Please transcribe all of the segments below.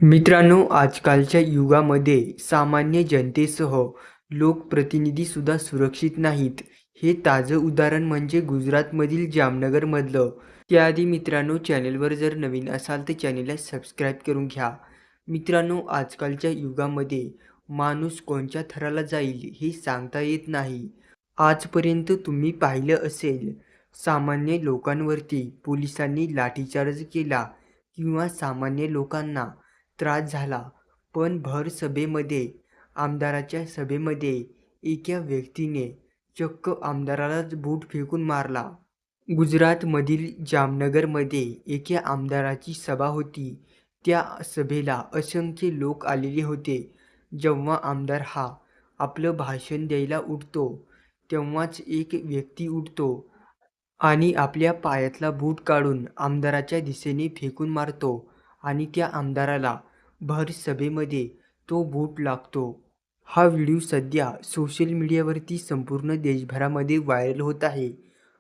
मित्रांनो, आजकालच्या युगामध्ये सामान्य जनतेसह लोकप्रतिनिधीसुद्धा सुरक्षित नाहीत. हे ताजं उदाहरण म्हणजे गुजरातमधील जामनगरमधलं. त्याआधी मित्रांनो, चॅनेलवर जर नवीन असाल तर चॅनेलला सबस्क्राईब करून घ्या. मित्रांनो, आजकालच्या युगामध्ये माणूस कोणत्या थराला जाईल हे सांगता येत नाही. आजपर्यंत तुम्ही पाहिलं असेल, सामान्य लोकांवरती पोलिसांनी लाठीचार्ज केला किंवा सामान्य लोकांना त्रास झाला. पण भर सभेमध्ये, आमदाराच्या सभेमध्ये एका व्यक्तीने चक्क आमदारालाच बूट फेकून मारला. गुजरातमधील जामनगरमध्ये एका आमदाराची सभा होती. त्या सभेला असंख्य लोक आलेले होते. जेव्हा आमदार हा आपलं भाषण द्यायला उठतो, तेव्हाच एक व्यक्ती उठतो आणि आपल्या पायातला बूट काढून आमदाराच्या दिशेने फेकून मारतो आणि त्या आमदाराला भर सभेमध्ये तो बूट लागतो. हा व्हिडिओ सध्या सोशल मीडियावरती संपूर्ण देशभरामध्ये व्हायरल होत आहे.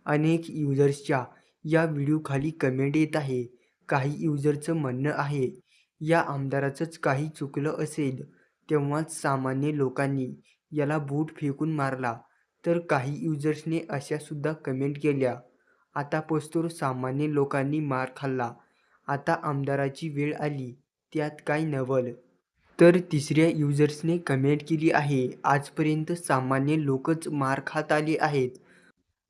अनेक युजर्सच्या या व्हिडिओखाली कमेंट येत आहे. काही युजरचं म्हणणं आहे, या आमदाराचंच काही चुकलं असेल तेव्हाच सामान्य लोकांनी याला बूट फेकून मारला. तर काही युजर्सने अशासुद्धा कमेंट केल्या, आता पस्तोर सामान्य लोकांनी मार खाल्ला, आता आमदाराची वेळ आली, त्यात काय नवल. तर तिसऱ्या युजर्सने कमेंट केली आहे, आजपर्यंत सामान्य लोकच मार खात आले आहेत.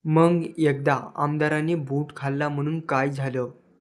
मग एकदा आमदाराने बूट खाल्ला म्हणून काय झालं?